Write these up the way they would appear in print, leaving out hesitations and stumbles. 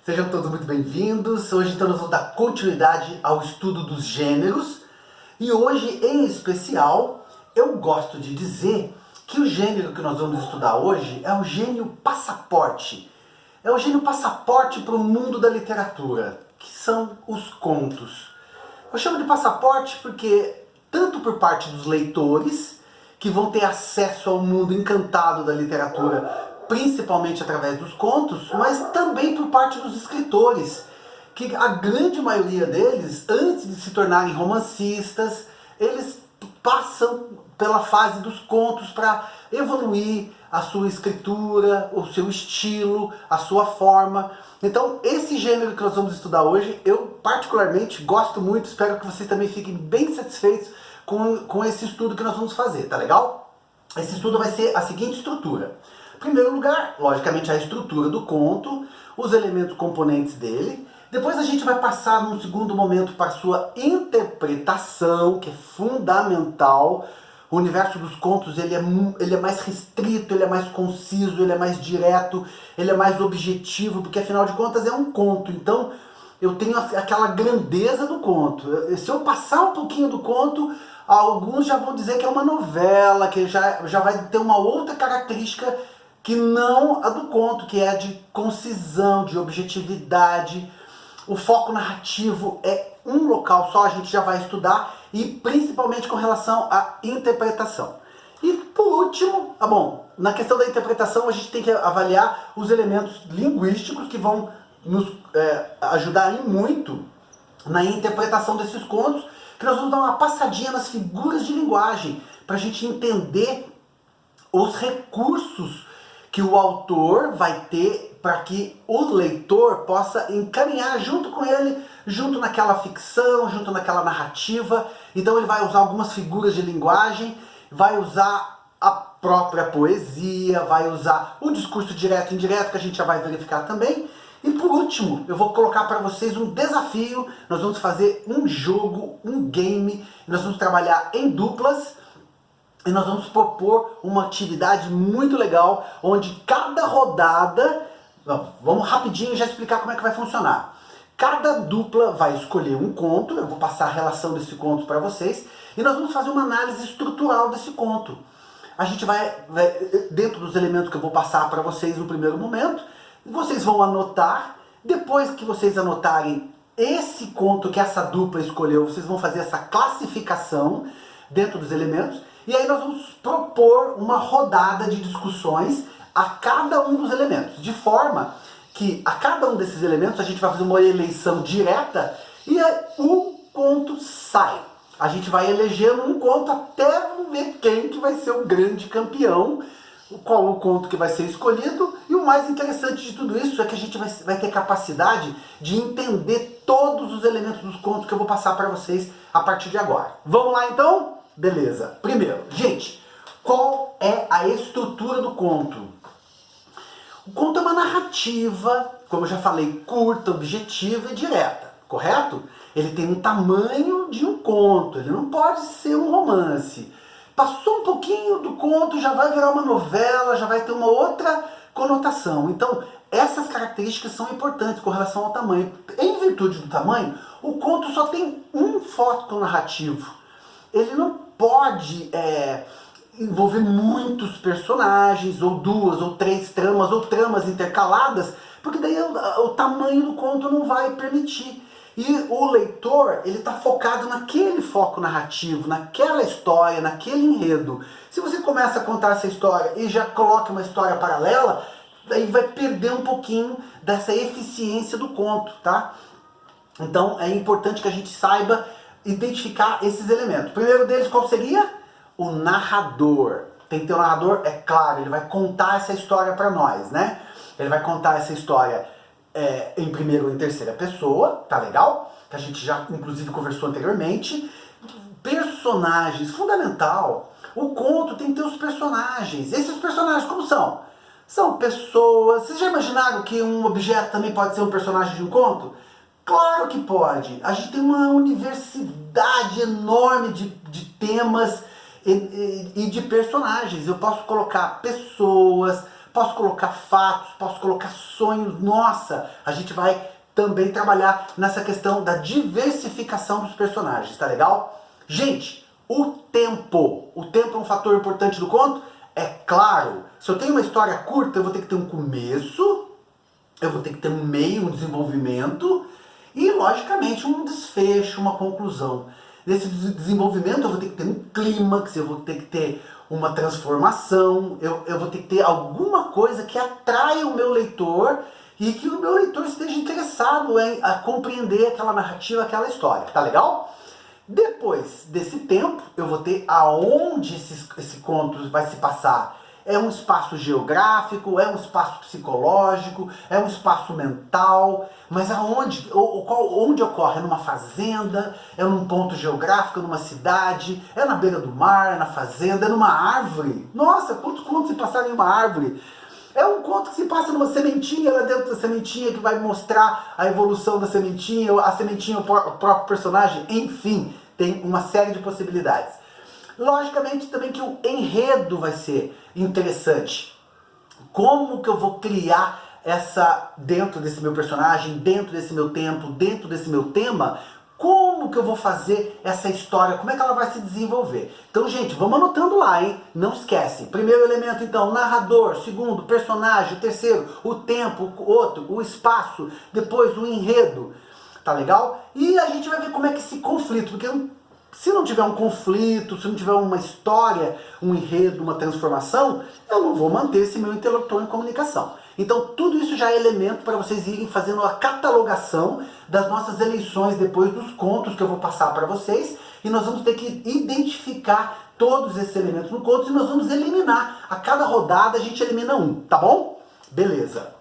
Sejam todos muito bem-vindos. Hoje então nós vamos dar continuidade ao estudo dos gêneros. E hoje, em especial, eu gosto de dizer que o gênero que nós vamos estudar hoje é o gênero passaporte. É o gênero passaporte para o mundo da literatura, que são os contos. Eu chamo de passaporte porque, tanto por parte dos leitores, que vão ter acesso ao mundo encantado da literatura, principalmente através dos contos, mas também por parte dos escritores, que a grande maioria deles, antes de se tornarem romancistas, eles passam pela fase dos contos para evoluir a sua escritura, o seu estilo, a sua forma. Então, esse gênero que nós vamos estudar hoje, eu particularmente gosto muito, espero que vocês também fiquem bem satisfeitos com esse estudo que nós vamos fazer, tá legal? Esse estudo vai ser a seguinte estrutura. Em primeiro lugar, logicamente, a estrutura do conto, os elementos componentes dele. Depois a gente vai passar num segundo momento para a sua interpretação, que é fundamental. O universo dos contos ele é mais restrito, ele é mais conciso, ele é mais direto, ele é mais objetivo, porque afinal de contas é um conto. Então eu tenho aquela grandeza do conto. Se eu passar um pouquinho do conto, alguns já vão dizer que é uma novela, que já vai ter uma outra característica que não a do conto, que é a de concisão, de objetividade. O foco narrativo é um local só, a gente já vai estudar, e principalmente com relação à interpretação. E por último, na questão da interpretação a gente tem que avaliar os elementos linguísticos que vão nos ajudar muito na interpretação desses contos, que nós vamos dar uma passadinha nas figuras de linguagem, para a gente entender os recursos que o autor vai ter para que o leitor possa encaminhar junto com ele, junto naquela ficção, junto naquela narrativa. Então ele vai usar algumas figuras de linguagem, vai usar a própria poesia, vai usar o discurso direto e indireto, que a gente já vai verificar também. E por último, eu vou colocar para vocês um desafio. Nós vamos fazer um jogo, um game, nós vamos trabalhar em duplas. E nós vamos propor uma atividade muito legal, onde cada rodada... Vamos rapidinho já explicar como é que vai funcionar. Cada dupla vai escolher um conto, eu vou passar a relação desse conto para vocês, e nós vamos fazer uma análise estrutural desse conto. A gente vai dentro dos elementos que eu vou passar para vocês no primeiro momento, vocês vão anotar. Depois que vocês anotarem esse conto que essa dupla escolheu, vocês vão fazer essa classificação dentro dos elementos. E aí nós vamos propor uma rodada de discussões a cada um dos elementos, de forma que a cada um desses elementos a gente vai fazer uma eleição direta e o conto sai. A gente vai elegendo um conto até ver quem que vai ser o grande campeão, qual o conto que vai ser escolhido. E o mais interessante de tudo isso é que a gente vai ter capacidade de entender todos os elementos dos contos que eu vou passar para vocês a partir de agora. Vamos lá então? Beleza. Primeiro, gente, qual é a estrutura do conto? O conto é uma narrativa, como eu já falei, curta, objetiva e direta, correto? Ele tem um tamanho de um conto, ele não pode ser um romance. Passou um pouquinho do conto, já vai virar uma novela, já vai ter uma outra conotação. Então, essas características são importantes com relação ao tamanho. Em virtude do tamanho, o conto só tem um foco narrativo. Ele não pode envolver muitos personagens, ou duas, ou três tramas, ou tramas intercaladas, porque daí o tamanho do conto não vai permitir. E o leitor, ele está focado naquele foco narrativo, naquela história, naquele enredo. Se você começa a contar essa história e já coloca uma história paralela, daí vai perder um pouquinho dessa eficiência do conto, tá? Então é importante que a gente saiba identificar esses elementos. O primeiro deles qual seria? O narrador. Tem que ter um narrador, é claro, ele vai contar essa história para nós, né? Ele vai contar essa história em primeira ou em terceira pessoa, tá legal? Que a gente já inclusive conversou anteriormente. Personagens, fundamental. O conto tem que ter os personagens. Esses personagens como são? São pessoas. Vocês já imaginaram que um objeto também pode ser um personagem de um conto? Claro que pode. A gente tem uma universidade enorme de temas e de personagens. Eu posso colocar pessoas, posso colocar fatos, posso colocar sonhos. Nossa, a gente vai também trabalhar nessa questão da diversificação dos personagens, tá legal? Gente, o tempo é um fator importante do conto? É claro, se eu tenho uma história curta, eu vou ter que ter um começo, eu vou ter que ter um meio, um desenvolvimento e, logicamente, um desfecho, uma conclusão. Nesse desenvolvimento eu vou ter que ter um clímax, eu vou ter que ter uma transformação, eu vou ter que ter alguma coisa que atraia o meu leitor e que o meu leitor esteja interessado em compreender aquela narrativa, aquela história, tá legal? Depois desse tempo, eu vou ter aonde esse conto vai se passar. É um espaço geográfico, é um espaço psicológico, é um espaço mental, mas aonde, onde ocorre? É numa fazenda, é num ponto geográfico, é numa cidade, é na beira do mar, é na fazenda, é numa árvore. Nossa, quantos contos se passaram em uma árvore? É um conto que se passa numa sementinha, lá dentro da sementinha, que vai mostrar a evolução da sementinha, a sementinha, o próprio personagem, enfim, tem uma série de possibilidades. Logicamente também que o enredo vai ser interessante. Como que eu vou criar dentro desse meu personagem, dentro desse meu tempo, dentro desse meu tema, como que eu vou fazer essa história, como é que ela vai se desenvolver? Então, gente, vamos anotando lá, hein? Não esquece. Primeiro elemento, então, narrador. Segundo, personagem. Terceiro, o tempo. Outro, o espaço. Depois, o enredo. Tá legal? E a gente vai ver como é que esse conflito, porque se não tiver um conflito, se não tiver uma história, um enredo, uma transformação, eu não vou manter esse meu interlocutor em comunicação. Então tudo isso já é elemento para vocês irem fazendo a catalogação das nossas eleições depois dos contos que eu vou passar para vocês. E nós vamos ter que identificar todos esses elementos no conto e nós vamos eliminar. A cada rodada a gente elimina um, tá bom? Beleza.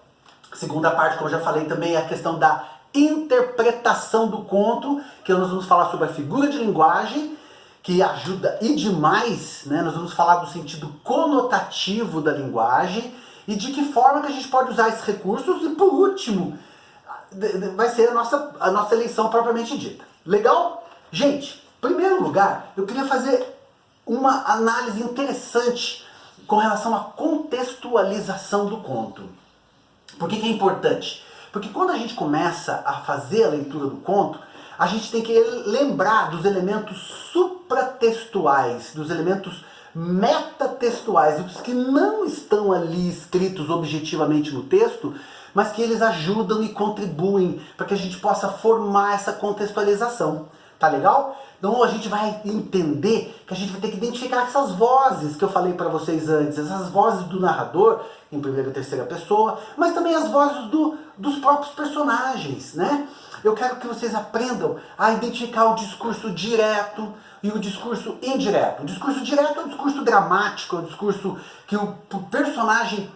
Segunda parte, como eu já falei também, é a questão da interpretação do conto, que nós vamos falar sobre a figura de linguagem, que ajuda e demais, né? Nós vamos falar do sentido conotativo da linguagem e de que forma que a gente pode usar esses recursos. E por último, vai ser a nossa eleição propriamente dita. Legal? Gente, em primeiro lugar, eu queria fazer uma análise interessante com relação à contextualização do conto. Por que é importante? Porque quando a gente começa a fazer a leitura do conto, a gente tem que lembrar dos elementos supratextuais, dos elementos metatextuais, os que não estão ali escritos objetivamente no texto, mas que eles ajudam e contribuem para que a gente possa formar essa contextualização. Tá legal? Então a gente vai entender que a gente vai ter que identificar essas vozes que eu falei para vocês antes, essas vozes do narrador, em primeira e terceira pessoa, mas também as vozes dos próprios personagens, né? Eu quero que vocês aprendam a identificar o discurso direto e o discurso indireto. O discurso direto é o discurso dramático, é o discurso que o personagem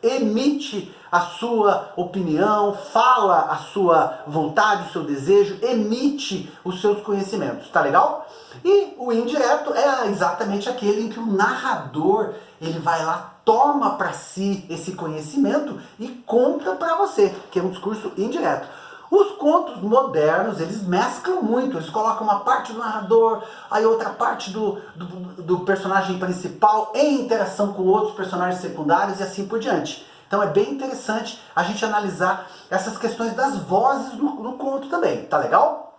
emite a sua opinião, fala a sua vontade, o seu desejo, emite os seus conhecimentos, tá legal? E o indireto é exatamente aquele em que o narrador, ele vai lá, toma para si esse conhecimento e conta para você, que é um discurso indireto. Os contos modernos, eles mesclam muito, eles colocam uma parte do narrador, aí outra parte do personagem principal em interação com outros personagens secundários e assim por diante. Então é bem interessante a gente analisar essas questões das vozes no conto também, tá legal?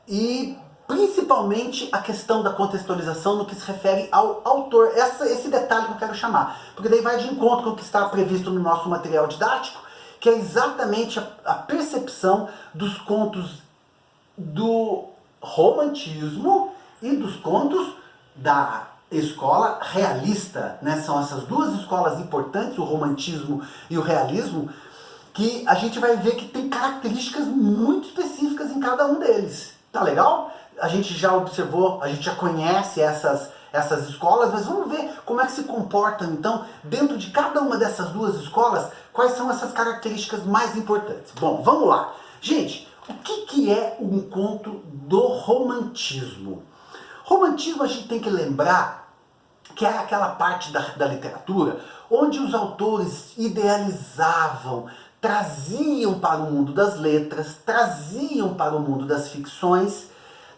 E principalmente a questão da contextualização no que se refere ao autor, esse detalhe que eu quero chamar, porque daí vai de encontro com o que está previsto no nosso material didático, que é exatamente a percepção dos contos do romantismo e dos contos da escola realista, né? São essas duas escolas importantes, o romantismo e o realismo, que a gente vai ver que tem características muito específicas em cada um deles. Tá legal? A gente já observou, a gente já conhece essas escolas, mas vamos ver como é que se comportam, então, dentro de cada uma dessas duas escolas, quais são essas características mais importantes. Bom, vamos lá. Gente, o que é um conto do romantismo? Romantismo a gente tem que lembrar que é aquela parte da literatura onde os autores idealizavam, traziam para o mundo das letras, traziam para o mundo das ficções,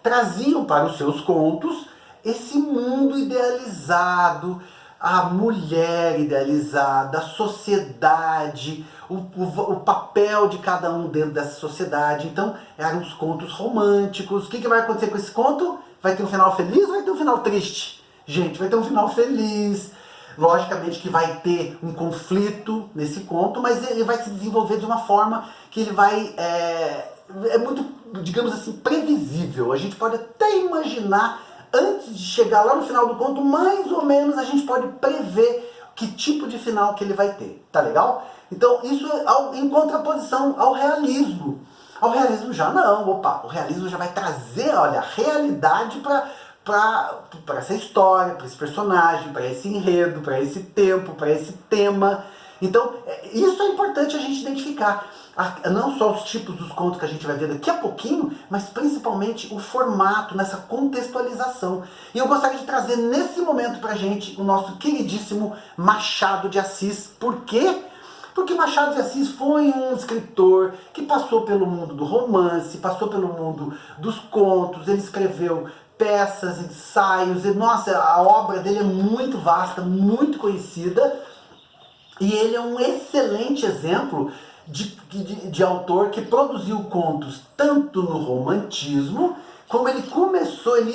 traziam para os seus contos esse mundo idealizado, a mulher idealizada, a sociedade, o papel de cada um dentro dessa sociedade. Então, eram os contos românticos. O que vai acontecer com esse conto? Vai ter um final feliz ou vai ter um final triste? Gente, vai ter um final feliz. Logicamente que vai ter um conflito nesse conto, mas ele vai se desenvolver de uma forma que ele vai... É muito, digamos assim, previsível. A gente pode até imaginar, antes de chegar lá no final do conto, mais ou menos a gente pode prever que tipo de final que ele vai ter. Tá legal? Então, isso é em contraposição ao realismo. Ao realismo já não. Opa, o realismo já vai trazer, olha, a realidade para essa história, para esse personagem, para esse enredo, para esse tempo, para esse tema. Então, isso é importante a gente identificar. Não só os tipos dos contos que a gente vai ver daqui a pouquinho, mas principalmente o formato, nessa contextualização. E eu gostaria de trazer nesse momento pra gente o nosso queridíssimo Machado de Assis. Por quê? Porque Machado de Assis foi um escritor que passou pelo mundo do romance, passou pelo mundo dos contos, ele escreveu peças, ensaios, e, nossa, a obra dele é muito vasta, muito conhecida, e ele é um excelente exemplo de autor que produziu contos tanto no romantismo, como ele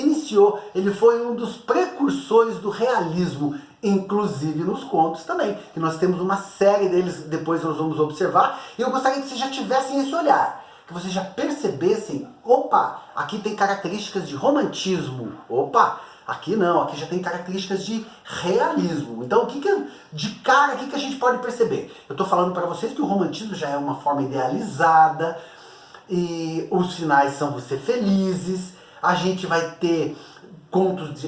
iniciou, ele foi um dos precursores do realismo, inclusive nos contos também, que nós temos uma série deles, depois nós vamos observar, e eu gostaria que vocês já tivessem esse olhar, que vocês já percebessem, opa, aqui tem características de romantismo, opa, aqui não, aqui já tem características de realismo. Então, de cara, o que a gente pode perceber? Eu estou falando para vocês que o romantismo já é uma forma idealizada, e os finais são você felizes, a gente vai ter contos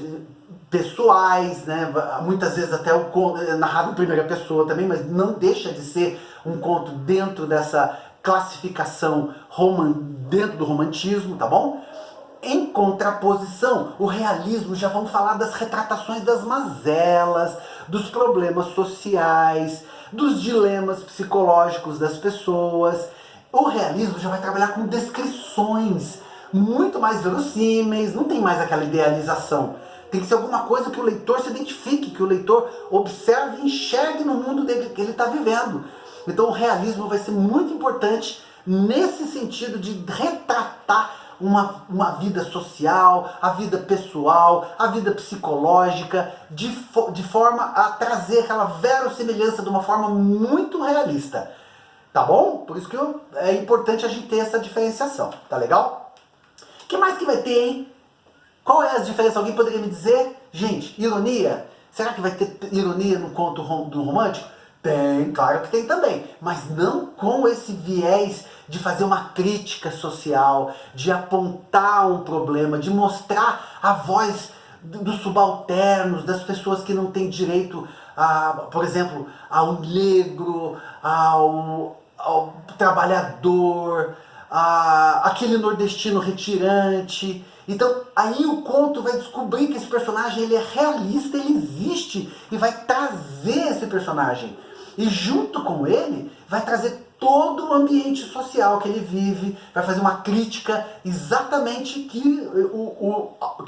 pessoais, né? Muitas vezes até o conto narrado em primeira pessoa também, mas não deixa de ser um conto dentro dessa classificação dentro do romantismo, tá bom? Em contraposição, o realismo, já vamos falar das retratações das mazelas, dos problemas sociais, dos dilemas psicológicos das pessoas. O realismo já vai trabalhar com descrições muito mais verossímeis, não tem mais aquela idealização. Tem que ser alguma coisa que o leitor se identifique, que o leitor observe e enxergue no mundo dele, que ele está vivendo. Então o realismo vai ser muito importante nesse sentido de retratar uma vida social, a vida pessoal, a vida psicológica, de forma a trazer aquela verossimilhança de uma forma muito realista. Tá bom? Por isso que é importante a gente ter essa diferenciação. Tá legal? O que mais que vai ter, hein? Qual é as diferenças? Alguém poderia me dizer? Gente, ironia? Será que vai ter ironia no conto do romântico? Tem, claro que tem também. Mas não com esse viés de fazer uma crítica social, de apontar um problema, de mostrar a voz dos subalternos, das pessoas que não têm direito, por exemplo, ao negro, ao trabalhador, aquele nordestino retirante. Então aí o conto vai descobrir que esse personagem ele é realista, ele existe e vai trazer esse personagem. E junto com ele vai trazer todo o ambiente social que ele vive, vai fazer uma crítica exatamente que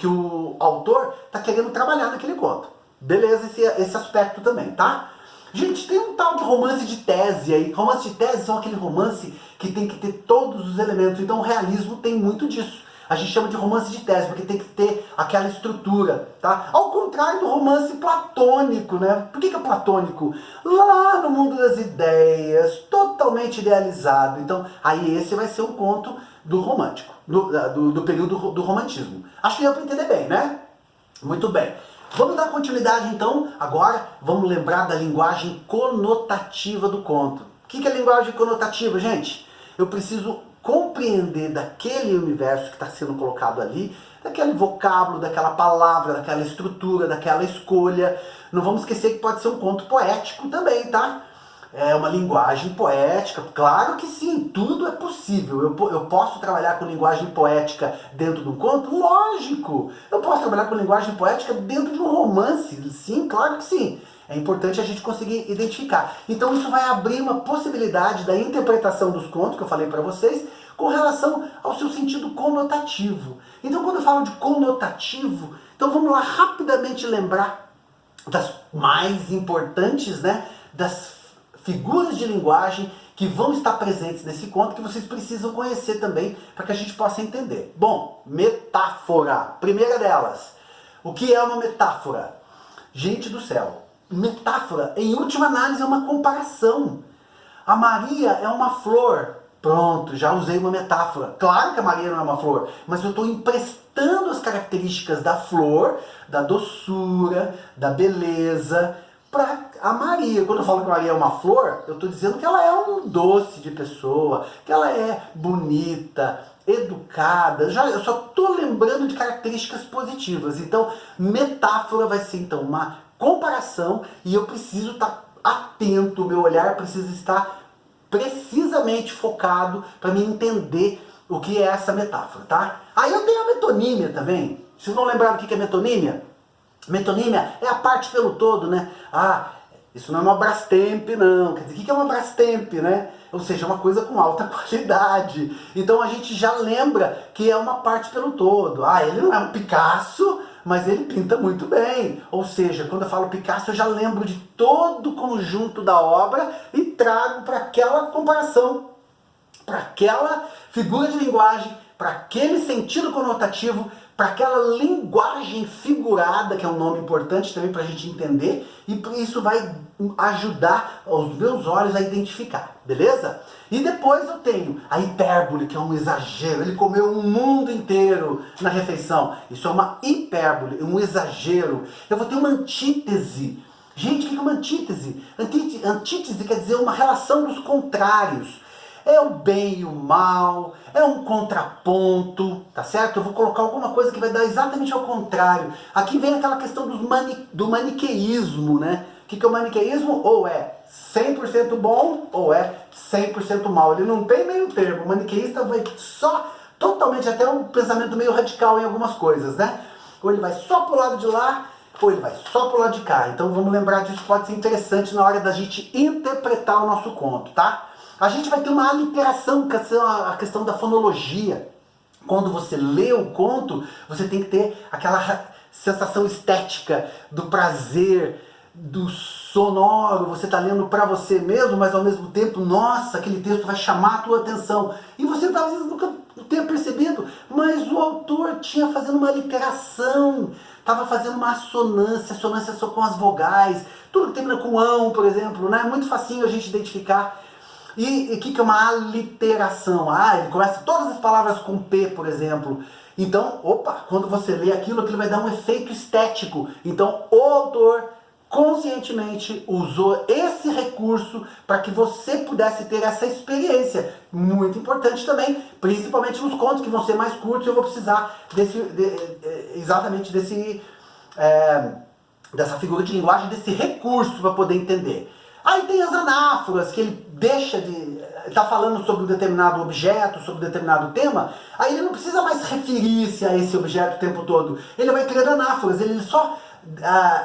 o autor está querendo trabalhar naquele conto. Beleza, esse aspecto também, tá? Gente, tem um tal de romance de tese aí. Romance de tese são aquele romance que tem que ter todos os elementos. Então o realismo tem muito disso. A gente chama de romance de tese, porque tem que ter aquela estrutura, tá? Ao contrário do romance platônico, né? Por que é platônico? Lá no mundo das ideias, totalmente idealizado. Então, aí esse vai ser um conto do romântico, do período do romantismo. Acho que deu para entender bem, né? Muito bem. Vamos dar continuidade então, agora vamos lembrar da linguagem conotativa do conto. O que é linguagem conotativa, gente? Eu preciso compreender daquele universo que está sendo colocado ali, daquele vocábulo, daquela palavra, daquela estrutura, daquela escolha. Não vamos esquecer que pode ser um conto poético também, tá? É uma linguagem poética, claro que sim, tudo é possível. Eu posso trabalhar com linguagem poética dentro de um conto? Lógico! Eu posso trabalhar com linguagem poética dentro de um romance? Sim, claro que sim. É importante a gente conseguir identificar. Então isso vai abrir uma possibilidade da interpretação dos contos, que eu falei para vocês, com relação ao seu sentido conotativo. Então quando eu falo de conotativo, então vamos lá rapidamente lembrar das mais importantes, né, das figuras de linguagem que vão estar presentes nesse conto, que vocês precisam conhecer também para que a gente possa entender. Bom, metáfora. Primeira delas, o que é uma metáfora? Gente do céu, metáfora, em última análise, é uma comparação. A Maria é uma flor. Pronto, já usei uma metáfora. Claro que a Maria não é uma flor, mas eu estou emprestando as características da flor, da doçura, da beleza, para a Maria. Quando eu falo que a Maria é uma flor, eu estou dizendo que ela é um doce de pessoa, que ela é bonita, educada. Eu só estou lembrando de características positivas. Então, metáfora vai ser então uma comparação e eu preciso estar atento, o meu olhar precisa estar precisamente focado para me entender o que é essa metáfora, tá? Aí eu tenho a metonímia também. Vocês vão lembrar do que é metonímia? Metonímia é a parte pelo todo, né? Ah, isso não é uma Brastemp, não. Quer dizer, o que é uma Brastemp, né? Ou seja, uma coisa com alta qualidade. Então a gente já lembra que é uma parte pelo todo. Ah, ele não é um Picasso, mas ele pinta muito bem. Ou seja, quando eu falo Picasso, eu já lembro de todo o conjunto da obra e trago para aquela comparação, para aquela figura de linguagem, para aquele sentido conotativo, para aquela linguagem figurada, que é um nome importante também para a gente entender, e isso vai ajudar os meus olhos a identificar, beleza? E depois eu tenho a hipérbole, que é um exagero. Ele comeu um mundo inteiro na refeição. Isso é uma hipérbole, um exagero. Eu vou ter uma antítese. Gente, o que é uma antítese? Antítese quer dizer uma relação dos contrários. É o bem e o mal, é um contraponto, tá certo? Eu vou colocar alguma coisa que vai dar exatamente ao contrário. Aqui vem aquela questão do maniqueísmo, né? O que é o maniqueísmo? Ou é 100% bom ou é 100% mal. Ele não tem meio termo. O maniqueísta vai só, totalmente, até um pensamento meio radical em algumas coisas, né? Ou ele vai só pro lado de lá, ou ele vai só pro lado de cá. Então vamos lembrar disso, pode ser interessante na hora da gente interpretar o nosso conto, tá? A gente vai ter uma aliteração, que é a questão da fonologia. Quando você lê o conto, você tem que ter aquela sensação estética do prazer, do sonoro. Você está lendo para você mesmo, mas ao mesmo tempo, nossa, aquele texto vai chamar a tua atenção. E você talvez nunca tenha percebido, mas o autor tinha fazendo uma aliteração, estava fazendo uma assonância só com as vogais. Tudo que termina com ão, por exemplo, né? É muito facinho a gente identificar. E o que é uma aliteração? Ah, ele começa todas as palavras com P, por exemplo. Então, opa, quando você lê aquilo vai dar um efeito estético. Então, o autor conscientemente usou esse recurso para que você pudesse ter essa experiência. Muito importante também, principalmente nos contos que vão ser mais curtos, eu vou precisar exatamente dessa figura de linguagem, desse recurso para poder entender. Aí tem as anáforas, que ele deixa de estar falando sobre um determinado objeto, sobre um determinado tema, aí ele não precisa mais referir-se a esse objeto o tempo todo. Ele vai criando anáforas, ele só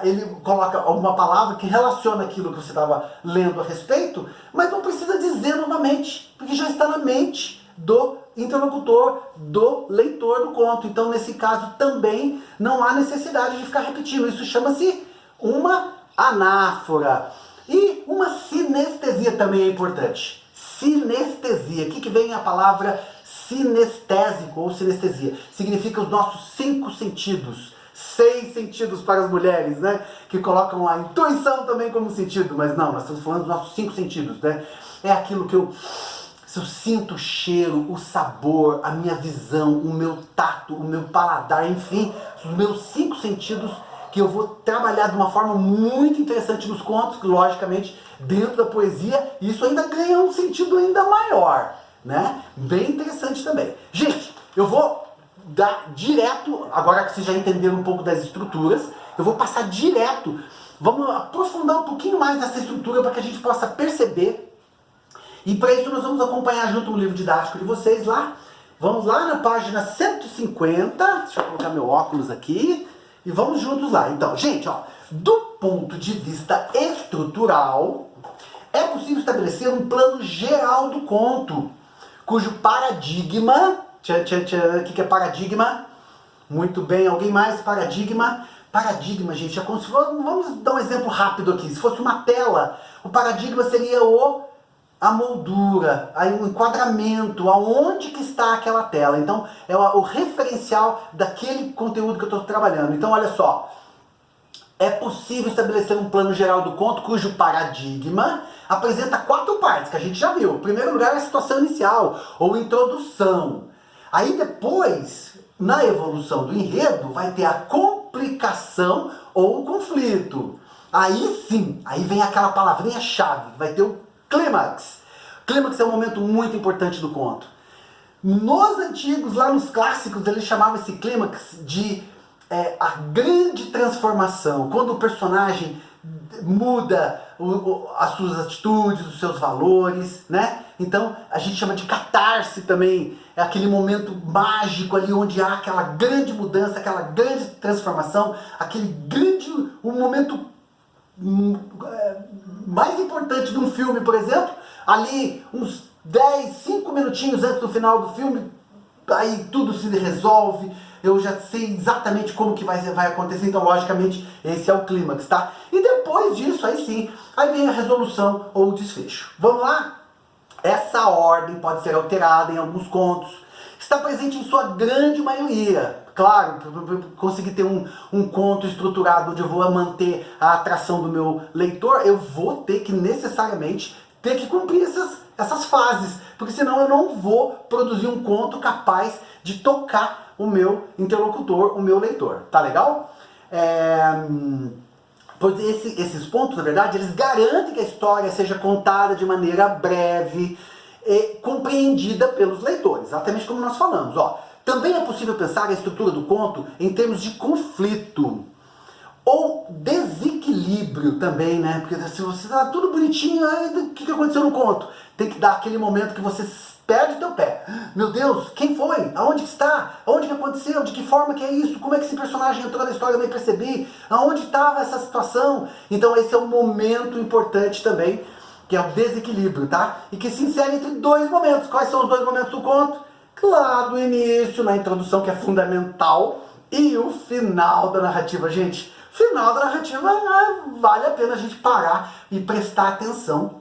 ele coloca alguma palavra que relaciona aquilo que você estava lendo a respeito, mas não precisa dizer novamente, porque já está na mente do interlocutor, do leitor do conto. Então, nesse caso, também não há necessidade de ficar repetindo. Isso chama-se uma anáfora. E uma sinestesia também é importante. Sinestesia. O que vem a palavra sinestésico ou sinestesia? Significa os nossos 5 sentidos. 6 sentidos para as mulheres, né? Que colocam a intuição também como sentido. Mas não, nós estamos falando dos nossos 5 sentidos, né? É aquilo que eu sinto o cheiro, o sabor, a minha visão, o meu tato, o meu paladar, enfim, os meus 5 sentidos que eu vou trabalhar de uma forma muito interessante nos contos, que logicamente dentro da poesia isso ainda ganha um sentido ainda maior, né? Bem interessante também. Gente, eu vou dar direto, agora que vocês já entenderam um pouco das estruturas, eu vou passar direto, vamos aprofundar um pouquinho mais nessa estrutura para que a gente possa perceber. E para isso nós vamos acompanhar junto o livro didático de vocês lá. Vamos lá na página 150, deixa eu colocar meu óculos aqui. E vamos juntos lá. Então, gente, ó, do ponto de vista estrutural, é possível estabelecer um plano geral do conto, cujo paradigma... O que é paradigma? Muito bem, alguém mais? Paradigma Paradigma, gente, é como se fosse, vamos dar um exemplo rápido aqui, se fosse uma tela, o paradigma seria a moldura, aí o enquadramento, aonde que está aquela tela. Então, é o referencial daquele conteúdo que eu estou trabalhando. Então, olha só, é possível estabelecer um plano geral do conto cujo paradigma apresenta 4 partes, que a gente já viu. Em primeiro lugar, é a situação inicial, ou introdução. Aí depois, na evolução do enredo, vai ter a complicação ou o conflito. Aí sim, aí vem aquela palavrinha-chave, vai ter o clímax. Clímax é um momento muito importante do conto. Nos antigos, lá nos clássicos, eles chamavam esse clímax de a grande transformação. Quando o personagem muda as suas atitudes, os seus valores, né? Então, a gente chama de catarse também. É aquele momento mágico ali onde há aquela grande mudança, aquela grande transformação, aquele grande, um momento mais importante de um filme, por exemplo, ali uns 5 minutinhos antes do final do filme, aí tudo se resolve, eu já sei exatamente como que vai acontecer, então logicamente esse é o clímax, tá? E depois disso, aí sim, aí vem a resolução ou o desfecho. Vamos lá? Essa ordem pode ser alterada em alguns contos, está presente em sua grande maioria. Claro, para conseguir ter um conto estruturado onde eu vou manter a atração do meu leitor, eu vou ter que necessariamente ter que cumprir essas fases, porque senão eu não vou produzir um conto capaz de tocar o meu interlocutor, o meu leitor. Tá legal? Pois esses pontos, na verdade, eles garantem que a história seja contada de maneira breve e compreendida pelos leitores, exatamente como nós falamos. Ó, também é possível pensar a estrutura do conto em termos de conflito ou desequilíbrio também, né? Porque se você tá tudo bonitinho, aí o que aconteceu no conto? Tem que dar aquele momento que você perde teu pé. Meu Deus, quem foi? Aonde que está? Aonde que aconteceu? De que forma que é isso? Como é que esse personagem entrou na história? Eu nem percebi. Aonde estava essa situação? Então esse é um momento importante também, que é o desequilíbrio, tá? E que se insere entre 2 momentos. Quais são os 2 momentos do conto? Claro, o início, na introdução, que é fundamental, e o final da narrativa, gente. Final da narrativa, vale a pena a gente parar e prestar atenção,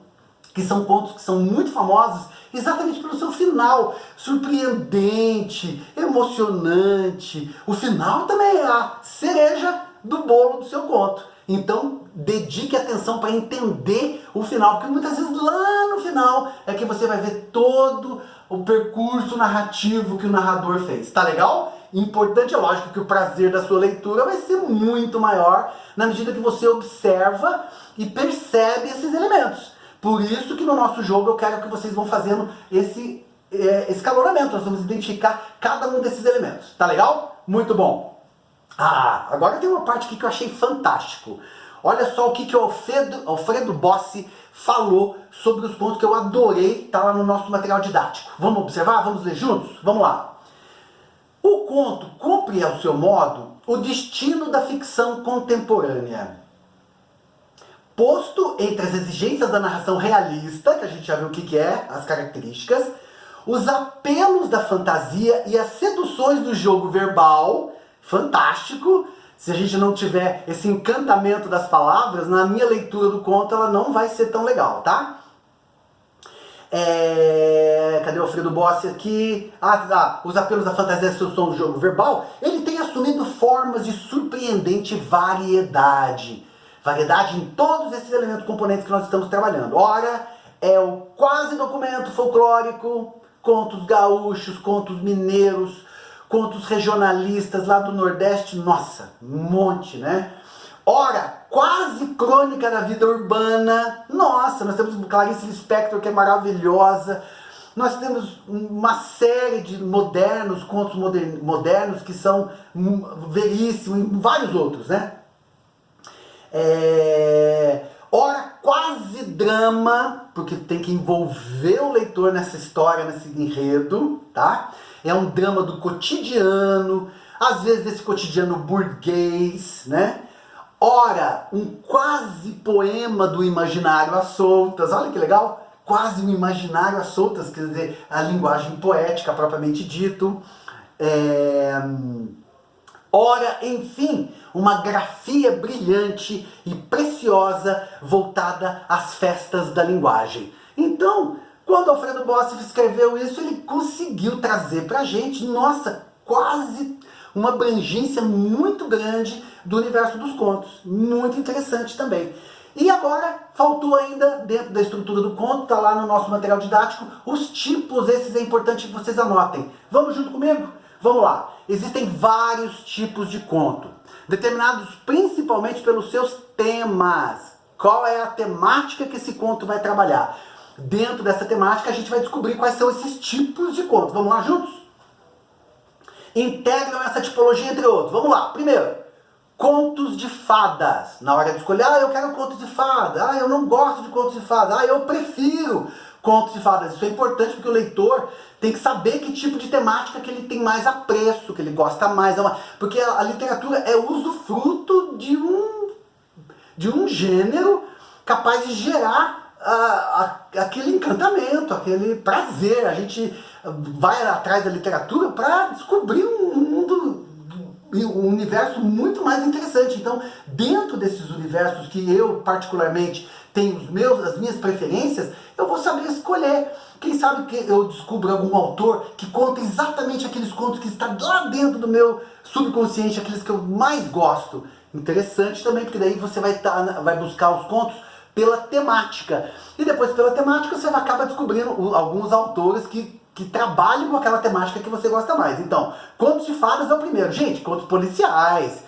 que são contos que são muito famosos exatamente pelo seu final surpreendente, emocionante. O final também é a cereja do bolo do seu conto. Então, dedique atenção para entender o final, porque muitas vezes lá no final é que você vai ver todo o percurso narrativo que o narrador fez. Tá legal? Importante, é lógico que o prazer da sua leitura vai ser muito maior na medida que você observa e percebe esses elementos. Por isso que no nosso jogo eu quero que vocês vão fazendo esse escalonamento. Nós vamos identificar cada um desses elementos. Tá legal? Muito bom. Agora tem uma parte aqui que eu achei fantástico. Olha só o que o Alfredo Bossi falou sobre os pontos que eu adorei, tá lá no nosso material didático. Vamos observar? Vamos ler juntos? Vamos lá. O conto cumpre, ao seu modo, o destino da ficção contemporânea. Posto entre as exigências da narração realista, que a gente já viu o que é, as características, os apelos da fantasia e as seduções do jogo verbal, fantástico. Se a gente não tiver esse encantamento das palavras, na minha leitura do conto ela não vai ser tão legal, tá? Cadê o Alfredo Bossi aqui? Os apelos da fantasia e a sedução do jogo verbal, ele tem assumido formas de surpreendente variedade. Variedade em todos esses elementos componentes que nós estamos trabalhando. Ora, é o quase documento folclórico, contos gaúchos, contos mineiros, contos regionalistas lá do Nordeste, nossa, um monte, né? Ora, quase crônica da vida urbana, nossa, nós temos Clarice Lispector, que é maravilhosa, nós temos uma série de contos modernos que são veríssimos, e vários outros, né? Ora, quase drama, porque tem que envolver o leitor nessa história, nesse enredo, tá? É um drama do cotidiano, às vezes desse cotidiano burguês, né? Ora, um quase poema do imaginário às soltas, olha que legal, quase um imaginário às soltas, quer dizer, a linguagem poética propriamente dito. Ora, enfim, uma grafia brilhante e preciosa voltada às festas da linguagem. Então, quando Alfredo Bossi escreveu isso, ele conseguiu trazer pra gente, nossa, quase uma abrangência muito grande do universo dos contos. Muito interessante também. E agora, faltou ainda, dentro da estrutura do conto, está lá no nosso material didático, os tipos, esses é importante que vocês anotem. Vamos junto comigo? Vamos lá. Existem vários tipos de conto, determinados principalmente pelos seus temas. Qual é a temática que esse conto vai trabalhar? Dentro dessa temática, a gente vai descobrir quais são esses tipos de contos. Vamos lá juntos? Integram essa tipologia entre outros. Vamos lá. Primeiro, contos de fadas. Na hora de escolher, eu quero contos de fada. Eu não gosto de contos de fada. Eu prefiro contos de fadas. Isso é importante porque o leitor tem que saber que tipo de temática que ele tem mais apreço, que ele gosta mais. Porque a literatura é usufruto de um gênero capaz de gerar aquele encantamento, aquele prazer. A gente vai atrás da literatura para descobrir um mundo, um universo muito mais interessante. Então, dentro desses universos que eu particularmente tenho as minhas preferências, eu vou saber escolher. Quem sabe que eu descubro algum autor que conta exatamente aqueles contos que estão lá dentro do meu subconsciente, aqueles que eu mais gosto. Interessante também, porque daí você vai buscar os contos pela temática. E depois pela temática você acaba descobrindo alguns autores que trabalham com aquela temática que você gosta mais. Então, contos de fadas é o primeiro. Gente, contos policiais,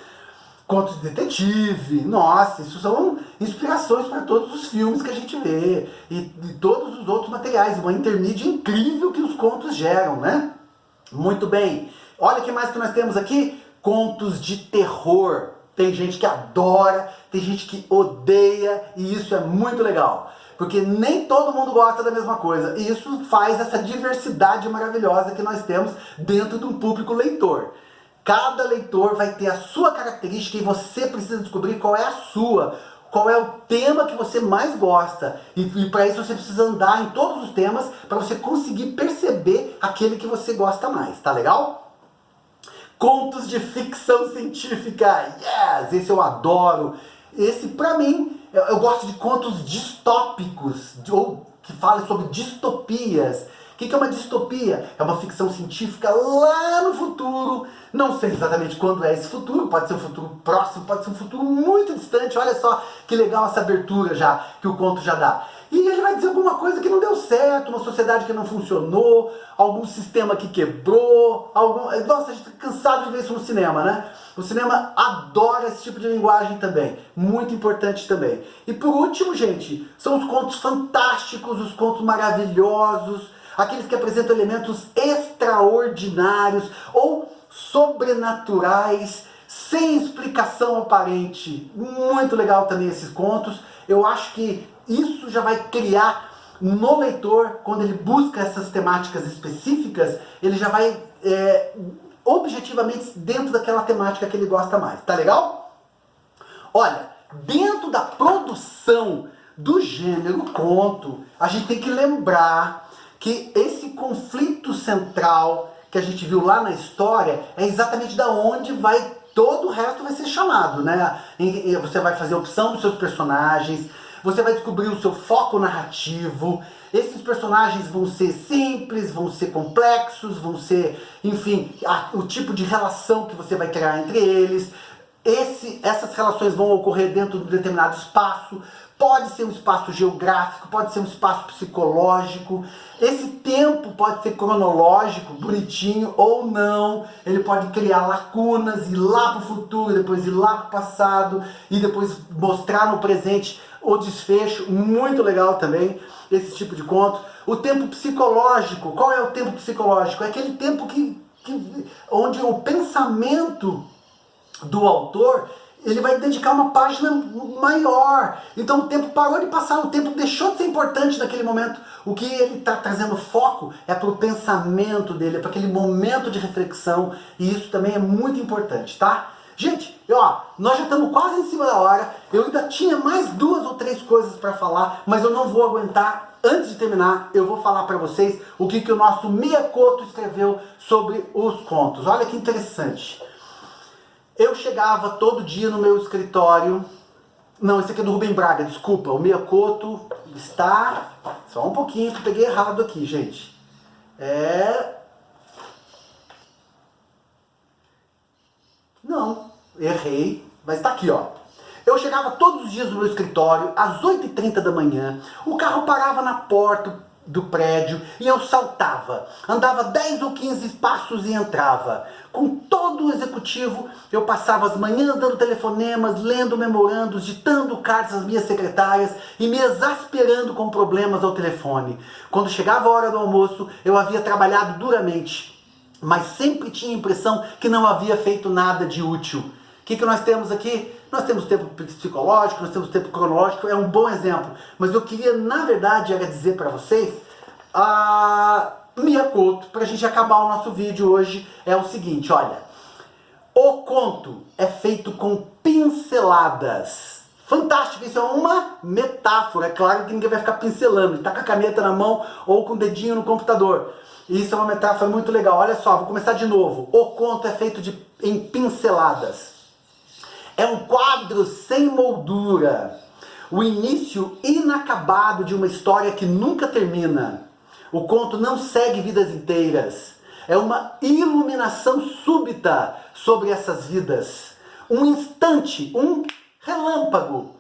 contos de detetive, nossa, isso são inspirações para todos os filmes que a gente vê e todos os outros materiais, uma intermídia incrível que os contos geram, né? Muito bem. Olha o que mais que nós temos aqui, contos de terror. Tem gente que adora, tem gente que odeia e isso é muito legal. Porque nem todo mundo gosta da mesma coisa. E isso faz essa diversidade maravilhosa que nós temos dentro de um público leitor. Cada leitor vai ter a sua característica e você precisa descobrir qual é a sua. Qual é o tema que você mais gosta. E para isso você precisa andar em todos os temas para você conseguir perceber aquele que você gosta mais. Tá legal? Contos de ficção científica. Yes! Esse eu adoro. Esse, pra mim, eu gosto de contos distópicos, ou que falam sobre distopias. O que é uma distopia? É uma ficção científica lá no futuro. Não sei exatamente quando é esse futuro, pode ser um futuro próximo, pode ser um futuro muito distante. Olha só que legal essa abertura já, que o conto já dá. E ele vai dizer alguma coisa que não deu certo, uma sociedade que não funcionou, algum sistema que quebrou, Nossa, a gente tá cansado de ver isso no cinema, né? O cinema adora esse tipo de linguagem também, muito importante também. E por último, gente, são os contos fantásticos, os contos maravilhosos, aqueles que apresentam elementos extraordinários ou sobrenaturais, sem explicação aparente. Muito legal também esses contos. Eu acho que isso já vai criar no leitor, quando ele busca essas temáticas específicas, ele já vai objetivamente dentro daquela temática que ele gosta mais. Tá legal? Olha, dentro da produção do gênero conto, a gente tem que lembrar que esse conflito central que a gente viu lá na história é exatamente da onde todo o resto vai ser chamado, né? Você vai fazer a opção dos seus personagens, você vai descobrir o seu foco narrativo. Esses personagens vão ser simples, vão ser complexos, vão ser, enfim, o tipo de relação que você vai criar entre eles. Essas relações vão ocorrer dentro de um determinado espaço. Pode ser um espaço geográfico, pode ser um espaço psicológico. Esse tempo pode ser cronológico, bonitinho ou não. Ele pode criar lacunas, ir lá para o futuro, depois ir lá para o passado e depois mostrar no presente o desfecho. Muito legal também esse tipo de conto. O tempo psicológico. Qual é o tempo psicológico? É aquele tempo onde o pensamento do autor, ele vai dedicar uma página maior. Então o tempo parou de passar, o tempo deixou de ser importante naquele momento. O que ele está trazendo foco é para o pensamento dele, é para aquele momento de reflexão. E isso também é muito importante, tá? Gente, nós já estamos quase em cima da hora. Eu ainda tinha mais 2 ou 3 coisas para falar, mas eu não vou aguentar. Antes de terminar, eu vou falar para vocês o que o nosso Miyakoto escreveu sobre os contos. Olha que interessante. Eu chegava todo dia no meu escritório. Não, esse aqui é do Rubem Braga, desculpa. O Miyakoto está... Só um pouquinho que eu peguei errado aqui, gente. Não, errei. Mas tá aqui, ó. Eu chegava todos os dias no meu escritório, às 8h30 da manhã. O carro parava na porta do prédio e eu saltava. Andava 10 ou 15 passos e entrava. Com todo o executivo, eu passava as manhãs dando telefonemas, lendo memorandos, ditando cartas às minhas secretárias e me exasperando com problemas ao telefone. Quando chegava a hora do almoço, eu havia trabalhado duramente, mas sempre tinha a impressão que não havia feito nada de útil. O que nós temos aqui? Nós temos tempo psicológico, nós temos tempo cronológico, é um bom exemplo. Mas eu queria, na verdade, era dizer para vocês, a Miyakoto, para a gente acabar o nosso vídeo hoje, é o seguinte, olha. O conto é feito com pinceladas. Fantástico, isso é uma metáfora. É claro que ninguém vai ficar pincelando, está com a caneta na mão ou com o dedinho no computador. Isso é uma metáfora muito legal. Olha só, vou começar de novo. O conto é feito em pinceladas. É um quadro sem moldura. O início inacabado de uma história que nunca termina. O conto não segue vidas inteiras. É uma iluminação súbita sobre essas vidas. Um instante, um relâmpago.